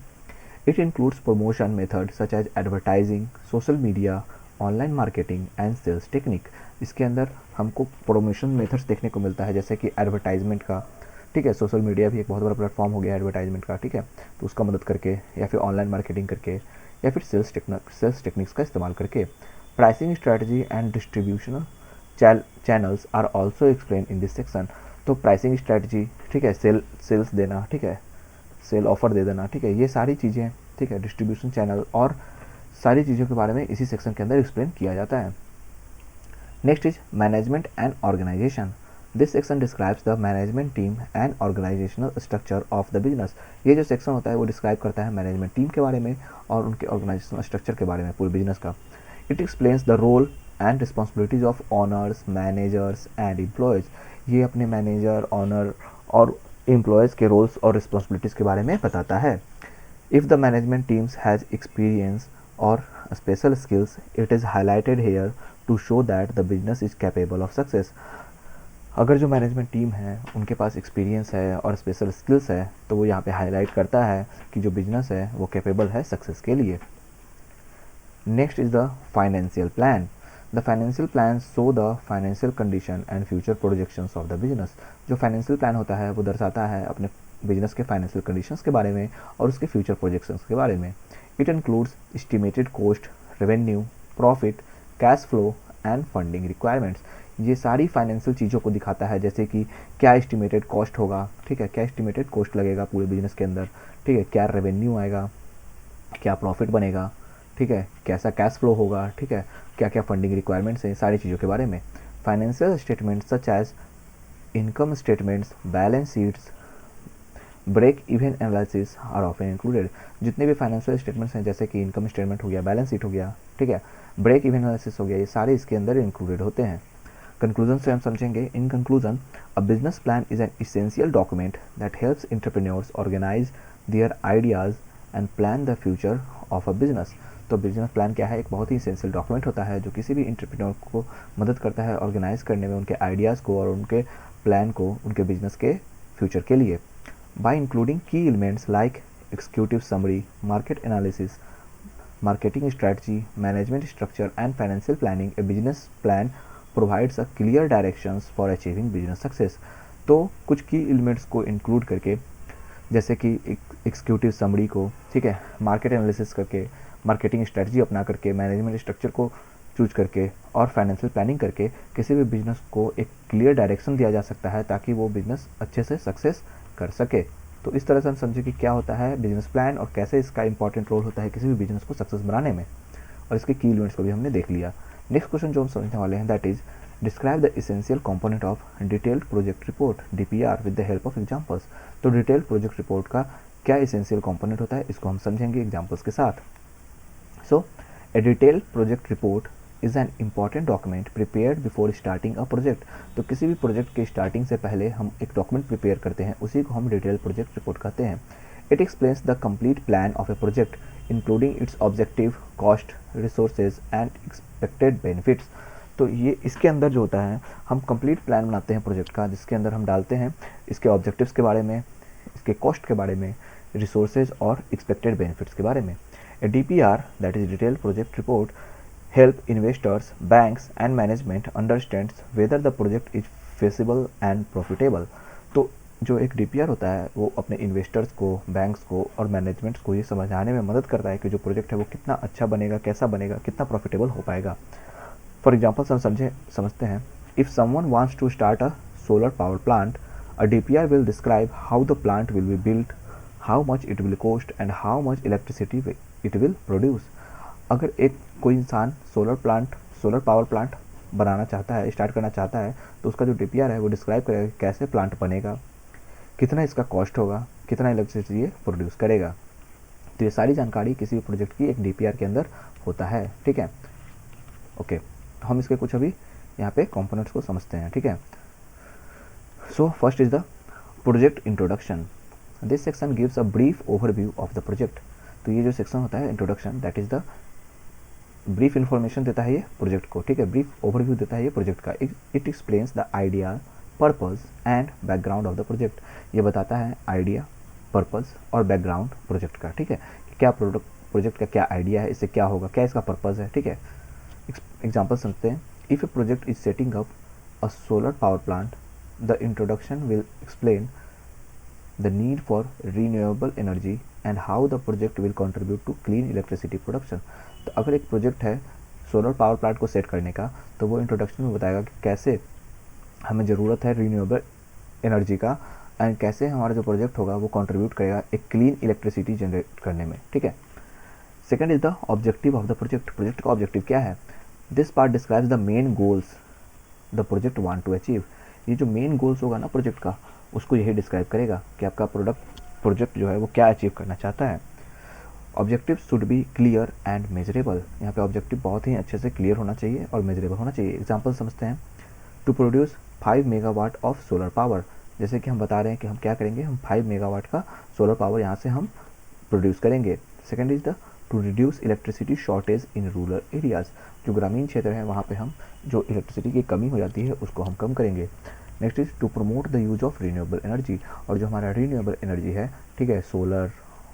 It includes promotion method such as advertising, social media, online marketing and sales technique. इसके अंदर हमको प्रमोशन मेथड्स देखने को मिलता है जैसे कि एडवर्टाइजमेंट का, ठीक है। सोशल मीडिया भी एक बहुत बड़ा प्लेटफॉर्म हो गया एडवर्टाइजमेंट का, ठीक है। तो उसका मदद करके या फिर ऑनलाइन मार्केटिंग करके या फिर सेल्स टेक्निक्स का इस्तेमाल करके। Pricing strategy and distributional channels are also explain in this section. तो प्राइसिंग स्ट्रैटेजी, ठीक है, सेल्स देना, ठीक है, सेल ऑफर दे देना, ठीक है, ये सारी चीज़ें, ठीक है, डिस्ट्रीब्यूशन चैनल और सारी चीज़ों के बारे में इसी सेक्शन के अंदर एक्सप्लेन किया जाता है। Next is management and organisation. This section describes the management team and organisational structure of the business. ये जो सेक्शन होता है वो डिस्क्राइब करता है मैनेजमेंट टीम के बारे में और उनके ऑर्गेनाइजेशनल स्ट्रक्चर के बारे में पूरे बिजनेस का। It explains the role and responsibilities of owners, managers and employees. ये अपने मैनेजर, ऑनर और एम्प्लॉयज़ के रोल्स और रिस्पॉन्सिबिलिटीज़ के बारे में बताता है। If the management teams has experience और special skills, it is highlighted here to show that the business is capable of success. अगर जो मैनेजमेंट टीम है उनके पास एक्सपीरियंस है और स्पेशल स्किल्स है तो वो यहाँ पे हाईलाइट करता है कि जो बिजनेस है वो कैपेबल है सक्सेस के लिए। Next is the financial plan. The financial plan show the financial condition and future projections of the business. जो फाइनेंशियल प्लान होता है वो दर्शाता है अपने बिजनेस के फाइनेंशियल कंडीशंस के बारे में और उसके फ्यूचर प्रोजेक्शंस के बारे में। It includes estimated cost, revenue, profit, cash flow and funding requirements. ये सारी फाइनेंशियल चीज़ों को दिखाता है, जैसे कि क्या एस्टिमेटेड कॉस्ट होगा, ठीक है, क्या एस्टिमेटेड कॉस्ट लगेगा पूरे बिजनेस के अंदर, ठीक है, क्या रेवेन्यू आएगा, क्या प्रॉफिट बनेगा, ठीक है, कैसा कैश फ्लो होगा, ठीक है, क्या क्या फंडिंग रिक्वायरमेंट्स हैं, सारी चीज़ों के बारे में। Financial statements such as income statements, balance sheets, break even analysis are often included. जितने भी फाइनेंशियल स्टेटमेंट्स हैं जैसे कि इनकम स्टेटमेंट हो गया, बैलेंस शीट हो गया, ठीक है, ब्रेक इवन एनालिसिस हो गया, ये सारे इसके अंदर इंक्लूडेड होते हैं। कंक्लूजन से हम समझेंगे। In conclusion, a business plan is an essential document that helps entrepreneurs organise their ideas and plan the future of a business. तो बिजनेस प्लान क्या है? एक बहुत ही इसेंशियल डॉक्यूमेंट होता है जो किसी भी एंटरप्रेन्योर को मदद करता है ऑर्गेनाइज करने में उनके आइडियाज़ को और उनके प्लान को उनके बिजनेस के फ्यूचर के लिए। By including key elements like executive summary, market analysis, marketing strategy, management structure, and financial planning, a business plan provides a clear directions for achieving business success. तो कुछ की एलिमेंट्स को include करके, जैसे कि एग्जीक्यूटिव समरी को, ठीक है, मार्केट एनालिसिस करके, मार्केटिंग स्ट्रेटजी अपना करके, मैनेजमेंट स्ट्रक्चर को चूज करके और फाइनेंशियल प्लानिंग करके किसी भी बिजनेस को एक क्लियर डायरेक्शन दिया जा सकता है ताकि वो बिजनेस अच्छे से सक्सेस कर सके। तो इस तरह से हम समझे कि क्या होता है बिजनेस प्लान और कैसे इसका इंपॉर्टेंट रोल होता है किसी भी बिजनेस को सक्सेस बनाने में, और इसके की एलिमेंट्स को भी हमने देख लिया। नेक्स्ट क्वेश्चन जो हम समझने वाले हैं that is describe the essential component of detailed project report DPR with the help of examples. तो डिटेल्ड प्रोजेक्ट रिपोर्ट का क्या एसेंशियल कंपोनेंट होता है इसको हम समझेंगे एग्जांपल्स के साथ। So a detailed project report is an important document prepared before starting a project. तो किसी भी प्रोजेक्ट के स्टार्टिंग से पहले हम एक डॉक्यूमेंट प्रिपेयर करते हैं, उसी को हम डिटेल प्रोजेक्ट रिपोर्ट कहते हैं। It explains the complete plan of A project including it's objective, cost, resources and expected benefits. तो ये इसके अंदर जो होता है हम कंप्लीट प्लान बनाते हैं प्रोजेक्ट का, जिसके अंदर हम डालते हैं इसके ऑब्जेक्टिव्स के बारे में, इसके कॉस्ट के बारे में, रिसोर्सेज और एक्सपेक्टेड बेनिफिट्स के बारे में। ए DPR that is detail project report help investors, banks and management understands whether the project is feasible and profitable। तो जो एक DPR होता है वो अपने इन्वेस्टर्स को, बैंक्स को और मैनेजमेंट्स को ये समझाने में मदद करता है कि जो प्रोजेक्ट है वो कितना अच्छा बनेगा, कैसा बनेगा, कितना प्रॉफिटेबल हो पाएगा। फॉर एग्जाम्पल हम समझते हैं, if someone wants to start a solar power plant, a DPR will describe how the plant will be built, how much it will cost and how much electricity it will produce. अगर एक कोई इंसान solar power plant बनाना चाहता है, start करना चाहता है, तो उसका जो DPR है वो डिस्क्राइब करेगा कैसे प्लांट बनेगा, कितना इसका कॉस्ट होगा, कितना इलेक्ट्रिसिटी ये प्रोड्यूस करेगा। तो ये सारी जानकारी किसी भी प्रोजेक्ट की एक DPR के अंदर होता है, ठीक है। ओके, तो हम इसके कुछ अभी यहाँ पे कंपोनेंट्स को समझते हैं, ठीक है। So first is the project introduction. This section gives a brief overview of the project. तो ये जो सेक्शन होता है introduction, that is the brief information देता है ये प्रोजेक्ट को, ठीक है, ब्रीफ ओवरव्यू देता है ये प्रोजेक्ट का। It explains the idea, purpose and background of the project. ये बताता है आइडिया, पर्पस और बैकग्राउंड प्रोजेक्ट का, ठीक है, क्या प्रोजेक्ट का क्या आइडिया है, इससे क्या होगा, क्या इसका पर्पस है, ठीक है। एग्जाम्पल समझते हैं। If a project is setting up a solar power plant, the introduction will explain the need for renewable energy and how the project will contribute to clean electricity production. तो अगर एक project है solar power plant को set करने का, तो वो introduction में बताएगा कि कैसे हमें ज़रूरत है रीन्यूएबल एनर्जी का एंड कैसे हमारा जो प्रोजेक्ट होगा वो कंट्रीब्यूट करेगा एक क्लीन इलेक्ट्रिसिटी जनरेट करने में। ठीक है। Second is the objective of the project. Project का ऑब्जेक्टिव क्या है? This part describes the main goals the project want to achieve. ये जो मेन गोल्स होगा ना प्रोजेक्ट का, उसको यही डिस्क्राइब करेगा कि आपका प्रोजेक्ट जो है वो क्या अचीव करना चाहता है। Objective should be clear and measurable. यहाँ पे ऑब्जेक्टिव बहुत ही अच्छे से क्लियर होना चाहिए और मेजरेबल होना चाहिए। एग्जाम्पल समझते हैं। To produce 5 megawatt of solar power. जैसे कि हम बता रहे हैं कि हम क्या करेंगे, हम 5 मेगावाट का सोलर पावर यहाँ से हम प्रोड्यूस करेंगे। Second is the two reduce electricity shortage in rural areas. जो ग्रामीण क्षेत्र है वहाँ पे हम जो इलेक्ट्रिसिटी की कमी हो जाती है उसको हम कम करेंगे। Next is to promote the use of renewable energy. और जो हमारा रीन्यूएबल एनर्जी है, ठीक है, सोलर,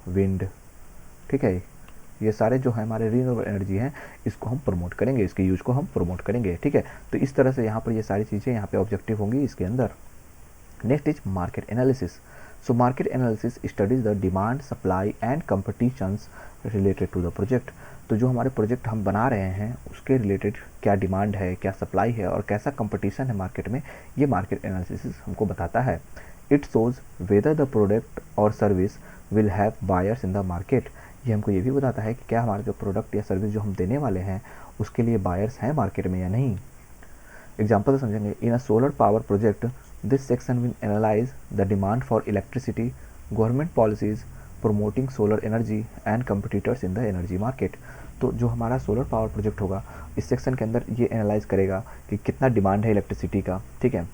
विंड, ठीक है, ये सारे जो है हमारे रीन्यूएबल एनर्जी हैं, इसको हम प्रमोट करेंगे, इसके यूज को हम प्रमोट करेंगे। ठीक है। तो इस तरह से यहाँ पर ये सारी चीज़ें यहाँ पे ऑब्जेक्टिव होंगी इसके अंदर। Next is market analysis. So market analysis studies the demand, supply and competitions related to the project. तो जो हमारे प्रोजेक्ट हम बना रहे हैं उसके रिलेटेड क्या डिमांड है, क्या सप्लाई है और कैसा कंपटीशन है मार्केट में, ये मार्केट एनालिसिस हमको बताता है। It shows whether the product और service will have buyers in the market. ये हमको ये भी बताता है कि क्या हमारा जो प्रोडक्ट या सर्विस जो हम देने वाले हैं उसके लिए बायर्स हैं मार्केट में या नहीं। एग्जाम्पल से समझेंगे। In a solar power project this section will analyse the demand for electricity, government policies promoting solar energy and competitors in the energy market. तो जो हमारा सोलर पावर प्रोजेक्ट होगा इस सेक्शन के अंदर ये एनालाइज करेगा कि कितना डिमांड है इलेक्ट्रिसिटी का, ठीक है,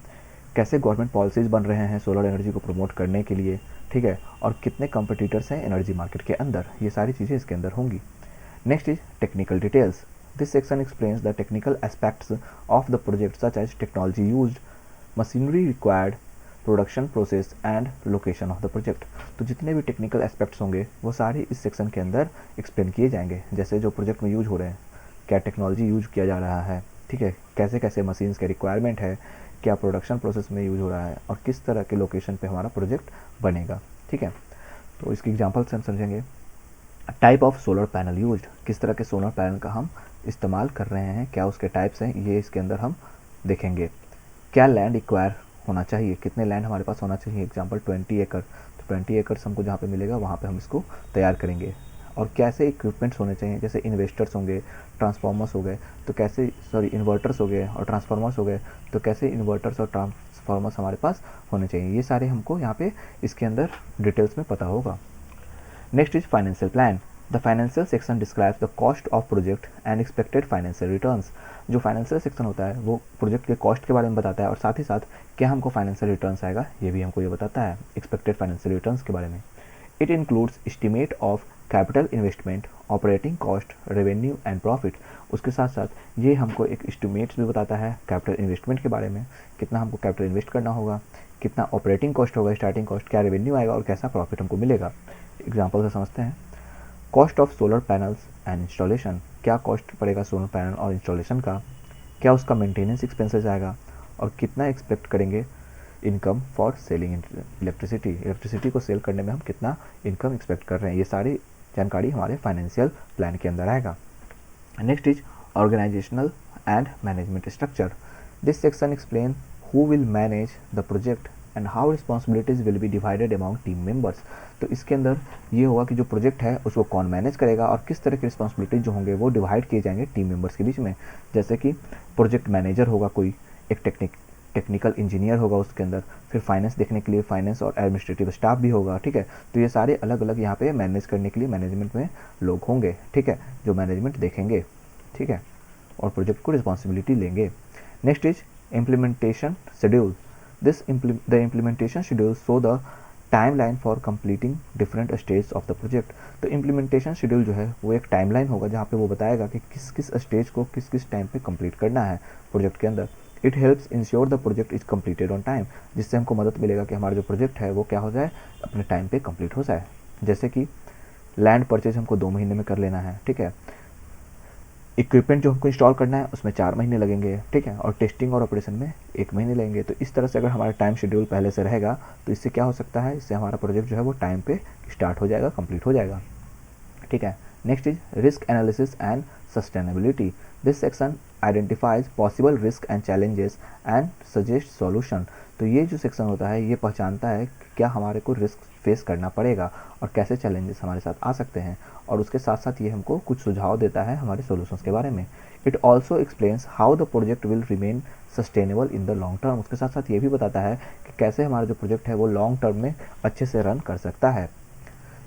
कैसे गवर्नमेंट पॉलिसीज़ बन रहे हैं सोलर एनर्जी को प्रमोट करने के लिए, ठीक है, और कितने कंपटीटर्स हैं एनर्जी मार्केट के अंदर। ये सारी चीज़ें इसके अंदर होंगी। Next is technical details. This section explains the technical aspects of the project such as technology used, machinery required, production process and location of the project. तो जितने भी टेक्निकल एस्पेक्ट्स होंगे वो सारे इस सेक्शन के अंदर एक्सप्लेन किए जाएंगे। जैसे जो प्रोजेक्ट में यूज हो रहे हैं, क्या टेक्नोलॉजी यूज किया जा रहा है, ठीक है, कैसे कैसे मशीन्स के रिक्वायरमेंट है, क्या प्रोडक्शन प्रोसेस में यूज हो रहा है और किस तरह के लोकेशन पे हमारा प्रोजेक्ट बनेगा। ठीक है। तो इसकी एग्जांपल से हम समझेंगे। Type of solar panel used. किस तरह के सोलर पैनल का हम इस्तेमाल कर रहे हैं, क्या उसके टाइप्स हैं, ये इसके अंदर हम देखेंगे। क्या लैंड रिक्वायर होना चाहिए, कितने लैंड हमारे पास होना चाहिए। एग्जांपल 20 एकड़। तो 20 एकड़ हमको जहाँ पे मिलेगा वहाँ पे हम इसको तैयार करेंगे। और कैसे इक्विपमेंट्स होने चाहिए, जैसे इन्वेस्टर्स होंगे, ट्रांसफार्मर्स हो गए, तो कैसे इन्वर्टर्स हो गए और ट्रांसफार्मर्स हो गए, तो कैसे इन्वर्टर्स और ट्रांसफार्मर्स हमारे पास होने चाहिए। ये सारे हमको यहाँ पे इसके अंदर डिटेल्स में पता होगा। Next is financial plan. The financial section describes the cost of project and expected financial returns. जो फाइनेंशियल सेक्शन होता है वो प्रोजेक्ट के कॉस्ट के बारे में बताता है और साथ ही साथ क्या हमको फाइनेंशियल रिटर्न्स आएगा ये भी हमको ये बताता है, एक्सपेक्टेड फाइनेंशियल रिटर्न्स के बारे में। It includes estimate of capital investment, operating cost, revenue and profit. उसके साथ साथ ये हमको एक एस्टिमेट्स भी बताता है कैपिटल इन्वेस्टमेंट के बारे में, कितना हमको कैपिटल इन्वेस्ट करना होगा, कितना ऑपरेटिंग कॉस्ट होगा, स्टार्टिंग कॉस्ट, क्या रेवेन्यू आएगा और कैसा प्रॉफिट हमको मिलेगा। एग्जाम्पल से समझते हैं। Cost of solar panels and installation. क्या कॉस्ट पड़ेगा सोलर पैनल और इंस्टॉलेशन का, क्या उसका मेंटेनेंस एक्सपेंसेस आएगा और कितना एक्सपेक्ट करेंगे income for selling electricity. Electricity को सेल करने में हम कितना इनकम एक्सपेक्ट कर रहे हैं, ये सारी जानकारी हमारे फाइनेंशियल प्लान के अंदर आएगा। Next is organisational and management structure. This section explain who will manage the project and how responsibilities will be divided among team members. तो इसके अंदर ये होगा कि जो प्रोजेक्ट है उसको कौन मैनेज करेगा और किस तरह की रिस्पॉन्सिबिलिटीज जो होंगे वो डिवाइड किए जाएंगे टीम मेंबर्स के बीच में। जैसे कि प्रोजेक्ट मैनेजर होगा कोई, एक टेक्निकल इंजीनियर होगा उसके अंदर, फिर फाइनेंस देखने के लिए फाइनेंस और एडमिनिस्ट्रेटिव स्टाफ भी होगा। ठीक है। तो ये सारे अलग अलग यहाँ पे मैनेज करने के लिए मैनेजमेंट में लोग होंगे, ठीक है, जो मैनेजमेंट देखेंगे, ठीक है, और प्रोजेक्ट को रिस्पॉन्सिबिलिटी लेंगे। Next is implementation schedule. The implementation schedule show the timeline for completing different stage of the project. तो इम्प्लीमेंटेशन शेड्यूल जो है वो एक टाइमलाइन होगा जहाँ पे वो बताएगा कि किस किस स्टेज को किस किस टाइम पे कंप्लीट करना है प्रोजेक्ट के अंदर। It helps ensure the project is completed on time, जिससे हमको मदद मिलेगा कि हमारा जो प्रोजेक्ट है वो क्या हो जाए, अपने टाइम पे कंप्लीट हो जाए। जैसे कि लैंड परचेज हमको 2 महीने में कर लेना है, ठीक है, इक्विपमेंट जो हमको इंस्टॉल करना है उसमें 4 महीने लगेंगे, ठीक है, और टेस्टिंग और ऑपरेशन में 1 महीने लगेंगे। तो इस तरह से अगर हमारा टाइम शेड्यूल पहले से रहेगा तो इससे क्या हो सकता है, इससे हमारा प्रोजेक्ट जो है वो टाइम पे स्टार्ट हो जाएगा, कंप्लीट हो जाएगा, ठीक है। Next is risk analysis and sustainability. This section identifies possible risk and challenges and suggest solution. तो ये जो सेक्शन होता है ये पहचानता है कि क्या हमारे को रिस्क फेस करना पड़ेगा और कैसे चैलेंजेस हमारे साथ आ सकते हैं, और उसके साथ साथ ये हमको कुछ सुझाव देता है हमारे सॉल्यूशंस के बारे में। It also explains how the project will remain sustainable in the long term. उसके साथ साथ ये भी बताता है कि कैसे हमारा जो प्रोजेक्ट है वो लॉन्ग टर्म में अच्छे से रन कर सकता है।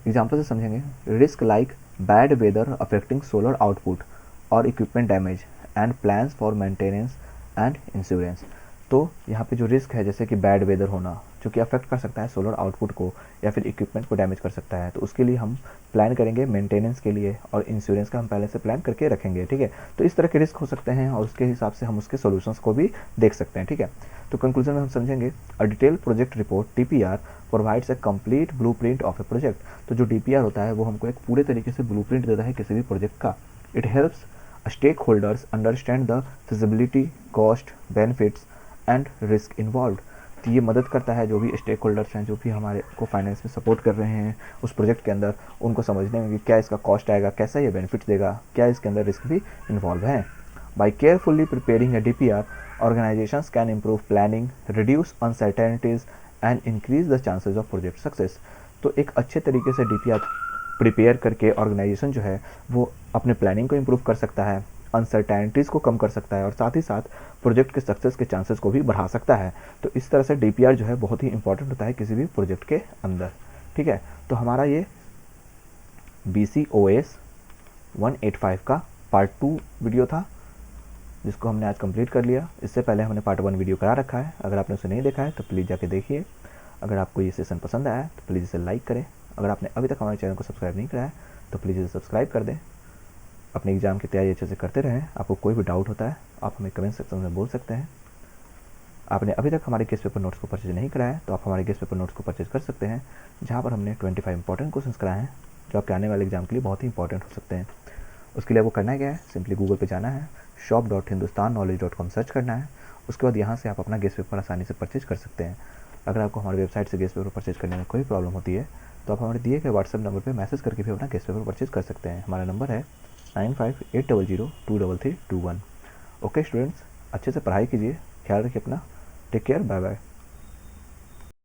एग्जाम्पल से समझेंगे, risk like bad weather affecting solar output और equipment damage and plans for maintenance and insurance. तो यहाँ पे जो रिस्क है जैसे कि बैड वेदर होना जो कि अफेक्ट कर सकता है सोलर आउटपुट को या फिर इक्विपमेंट को डैमेज कर सकता है, तो उसके लिए हम प्लान करेंगे मेंटेनेंस के लिए, और इंश्योरेंस का हम पहले से प्लान करके रखेंगे, ठीक है। तो इस तरह के रिस्क हो सकते हैं और उसके हिसाब से हम उसके सॉल्यूशंस को भी देख सकते हैं, ठीक है। तो कंक्लूजन में हम समझेंगे, a detail project report DPR provides a complete blueprint of A project. तो जो DPR होता है वो हमको एक पूरे तरीके से ब्लूप्रिंट देता है किसी भी प्रोजेक्ट का। It helps stakeholders understand the feasibility, cost, benefits and risk involve. तो ये मदद करता है जो भी स्टेक होल्डर्स हैं, जो भी हमारे को फाइनेंस में सपोर्ट कर रहे हैं उस प्रोजेक्ट के अंदर, उनको समझने में कि क्या इसका कॉस्ट आएगा, कैसा ये बेनिफिट्स देगा, क्या इसके अंदर रिस्क भी इन्वॉल्व है। By carefully preparing A DPR, organizations can improve planning, reduce uncertainties and increase the chances of project success। तो एक अच्छे तरीके से DPR प्रिपेयर करके ऑर्गेनाइजेशन जो है वो अपने प्लानिंग को इम्प्रूव कर सकता है, अनसर्टेनिटीज़ को कम कर सकता है और साथ ही साथ प्रोजेक्ट के सक्सेस के चांसेस को भी बढ़ा सकता है। तो इस तरह से DPR जो है बहुत ही इंपॉर्टेंट होता है किसी भी प्रोजेक्ट के अंदर, ठीक है। तो हमारा ये BCOS 185 का पार्ट 2 वीडियो था जिसको हमने आज कंप्लीट कर लिया। इससे पहले हमने पार्ट 1 वीडियो करा रखा है, अगर आपने उसे नहीं देखा है तो प्लीज़ जाके देखिए। अगर आपको ये सेशन पसंद आया है तो प्लीज़ इसे लाइक करें। अगर आपने अभी तक हमारे चैनल को सब्सक्राइब नहीं करा है तो प्लीज़ इसे सब्सक्राइब कर दें। अपने एग्ज़ाम की तैयारी अच्छे से करते रहें। आपको कोई भी डाउट होता है आप हमें कमेंट सेक्शन में बोल सकते हैं। आपने अभी तक हमारे गेस्ट पेपर नोट्स को परचेज नहीं कराया है तो आप हमारे गेस्ट पेपर नोट्स को परचेज कर सकते हैं, जहाँ पर हमने 25 इंपॉर्टेंट क्वेश्चन कराए हैं जो आपके आने वाले एग्जाम के लिए बहुत ही इंपॉर्टेंट हो सकते हैं। उसके लिए आपको करना क्या है, सिंपली गूगल पे जाना है, shop.hindustanknowledge.com सर्च करना है। उसके बाद यहाँ से आप अपना गेस्ट पेपर आसानी से परचेज कर सकते हैं। अगर आपको हमारी वेबसाइट से गेस्ट पेपर परचेज करने में कोई प्रॉब्लम होती है तो आप हमारे दिए गए व्हाट्सएप नंबर पर मैसेज करके भी अपना गेस्ट पेपर परचेज कर सकते हैं। हमारा नंबर है 9580023321। ओके स्टूडेंट्स, अच्छे से पढ़ाई कीजिए, ख्याल रखिए अपना, टेक केयर, बाय बाय।